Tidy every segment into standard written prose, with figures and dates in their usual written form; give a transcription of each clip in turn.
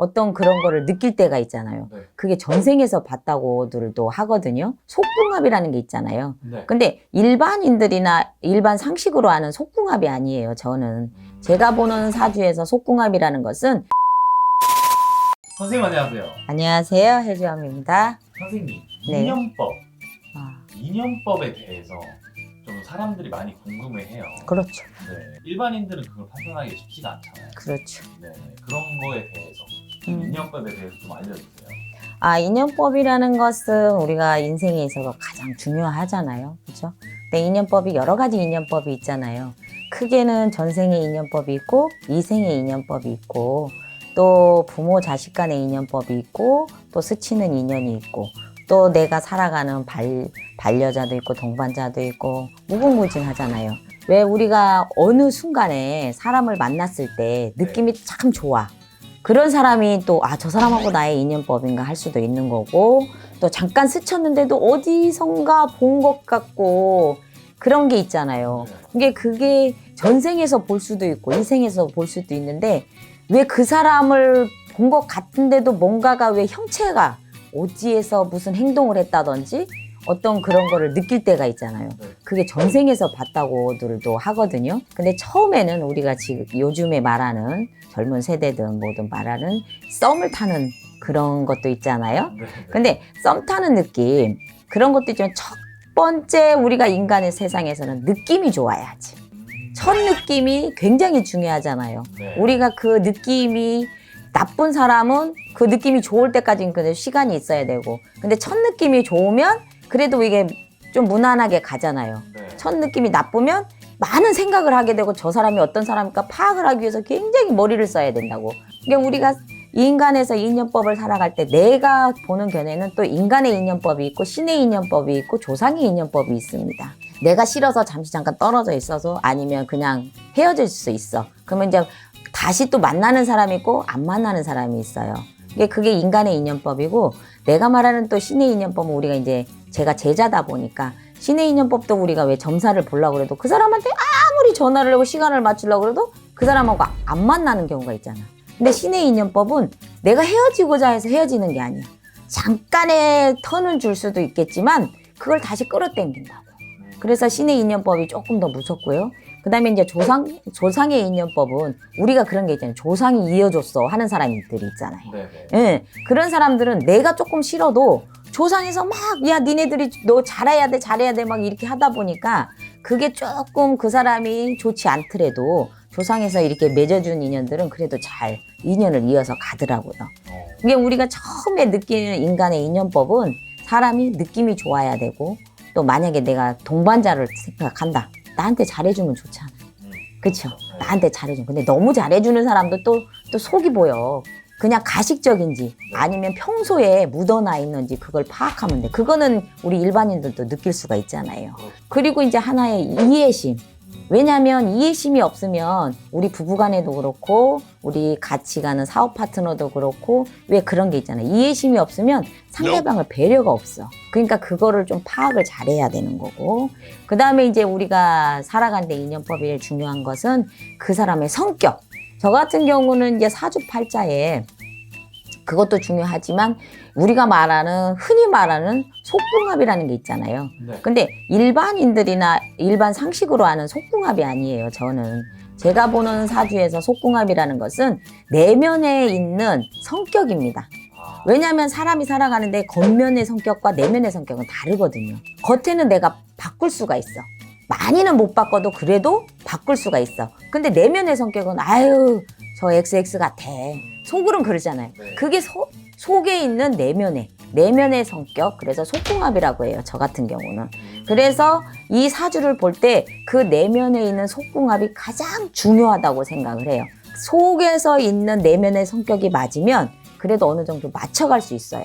어떤 그런 거를 느낄 때가 있잖아요. 네. 그게 전생에서 봤다고들도 하거든요. 속궁합이라는 게 있잖아요. 네. 근데 일반인들이나 일반 상식으로 아는 속궁합이 아니에요, 저는. 제가 보는 사주에서 속궁합이라는 것은 선생님 안녕하세요. 안녕하세요, 해주암입니다. 선생님, 네. 인연법. 아, 인연법에 대해서 좀 사람들이 많이 궁금해해요. 그렇죠. 네. 일반인들은 그걸 판단하기 쉽지가 않잖아요. 그렇죠. 네. 그런 거에 대해서 인연법에 대해서 좀 알려주세요. 인연법이라는 것은 우리가 인생에 있어서 가장 중요하잖아요. 그렇죠? 근데 인연법이 여러 가지 인연법이 있잖아요. 크게는 전생의 인연법이 있고, 이생의 인연법이 있고, 또 부모 자식 간의 인연법이 있고, 또 스치는 인연이 있고, 또 내가 살아가는 반려자도 있고, 동반자도 있고, 무궁무진하잖아요. 왜 우리가 어느 순간에 사람을 만났을 때 느낌이 참 좋아. 그런 사람이 또, 저 사람하고 나의 인연법인가 할 수도 있는 거고, 또 잠깐 스쳤는데도 어디선가 본 것 같고, 그런 게 있잖아요. 그게 전생에서 볼 수도 있고, 이생에서 볼 수도 있는데, 왜 그 사람을 본 것 같은데도 뭔가가 왜 형체가 어디에서 무슨 행동을 했다든지, 어떤 그런 거를 느낄 때가 있잖아요. 그게 전생에서 봤다고들도 하거든요. 근데 처음에는 우리가 지금 요즘에 말하는 젊은 세대든 뭐든 말하는 썸을 타는 그런 것도 있잖아요. 근데 썸 타는 느낌, 그런 것도 있지만 첫 번째 우리가 인간의 세상에서는 느낌이 좋아야지. 첫 느낌이 굉장히 중요하잖아요. 우리가 그 느낌이 나쁜 사람은 그 느낌이 좋을 때까지는 근데 시간이 있어야 되고, 근데 첫 느낌이 좋으면 그래도 이게 좀 무난하게 가잖아요. 첫 느낌이 나쁘면 많은 생각을 하게 되고, 저 사람이 어떤 사람일까 파악을 하기 위해서 굉장히 머리를 써야 된다고. 그러니까 우리가 인간에서 인연법을 살아갈 때 내가 보는 견해는 또 인간의 인연법이 있고, 신의 인연법이 있고, 조상의 인연법이 있습니다. 내가 싫어서 잠깐 떨어져 있어서, 아니면 그냥 헤어질 수 있어. 그러면 이제 다시 또 만나는 사람이 있고 안 만나는 사람이 있어요. 그게 인간의 인연법이고, 내가 말하는 또 신의 인연법은 우리가 이제 제가 제자다 보니까 신의 인연법도 우리가 왜 점사를 보려고 그래도 그 사람한테 아무리 전화를 하고 시간을 맞추려고 그래도 그 사람하고 안 만나는 경우가 있잖아. 근데 신의 인연법은 내가 헤어지고자 해서 헤어지는 게 아니야. 잠깐의 턴은 줄 수도 있겠지만 그걸 다시 끌어당긴다고. 그래서 신의 인연법이 조금 더 무섭고요. 그 다음에 이제 조상의 인연법은 우리가 그런 게 있잖아요. 조상이 이어줬어 하는 사람들이 있잖아요. 예, 그런 사람들은 내가 조금 싫어도 조상에서 막, 야, 니네들이 너 잘해야 돼 막 이렇게 하다 보니까 그게 조금 그 사람이 좋지 않더라도 조상에서 이렇게 맺어준 인연들은 그래도 잘 인연을 이어서 가더라고요. 이게 우리가 처음에 느끼는 인간의 인연법은 사람이 느낌이 좋아야 되고, 또 만약에 내가 동반자를 생각한다. 나한테 잘해주면 좋잖아. 그쵸? 나한테 잘해주면. 근데 너무 잘해주는 사람도 또 속이 보여. 그냥 가식적인지 아니면 평소에 묻어나 있는지 그걸 파악하면 돼. 그거는 우리 일반인들도 느낄 수가 있잖아요. 그리고 이제 하나의 이해심. 왜냐하면 이해심이 없으면 우리 부부간에도 그렇고 우리 같이 가는 사업 파트너도 그렇고 왜 그런 게 있잖아요. 이해심이 없으면 상대방을 배려가 없어. 그러니까 그거를 좀 파악을 잘해야 되는 거고, 그 다음에 이제 우리가 살아가는데 인연법이 중요한 것은 그 사람의 성격. 저 같은 경우는 이제 사주팔자에 그것도 중요하지만 우리가 흔히 말하는 속궁합이라는 게 있잖아요. 근데 일반인들이나 일반 상식으로 아는 속궁합이 아니에요, 저는. 제가 보는 사주에서 속궁합이라는 것은 내면에 있는 성격입니다. 왜냐하면 사람이 살아가는데 겉면의 성격과 내면의 성격은 다르거든요. 겉에는 내가 바꿀 수가 있어. 많이는 못 바꿔도 그래도 바꿀 수가 있어. 근데 내면의 성격은 저 XX 같아. 속으로는 그러잖아요. 그게 속에 있는 내면의 성격. 그래서 속궁합이라고 해요, 저 같은 경우는. 그래서 이 사주를 볼 때 그 내면에 있는 속궁합이 가장 중요하다고 생각을 해요. 속에서 있는 내면의 성격이 맞으면 그래도 어느 정도 맞춰갈 수 있어요.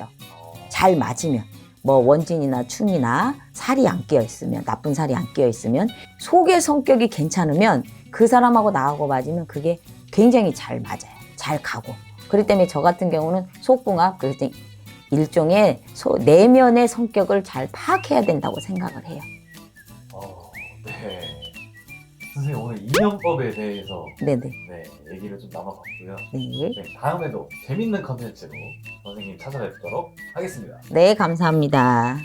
잘 맞으면. 뭐 원진이나 충이나 살이 안 끼어 있으면, 나쁜 살이 안 끼어 있으면, 속의 성격이 괜찮으면 그 사람하고 나하고 맞으면 그게 굉장히 잘 맞아요. 잘 가고. 그렇기 때문에 저 같은 경우는 속궁합, 일종의 내면의 성격을 잘 파악해야 된다고 생각을 해요. 네. 선생님 오늘 인연법에 대해서 네네. 네, 얘기를 좀 나눠봤고요. 네. 네, 다음에도 재밌는 컨텐츠로 선생님 찾아뵙도록 하겠습니다. 네, 감사합니다.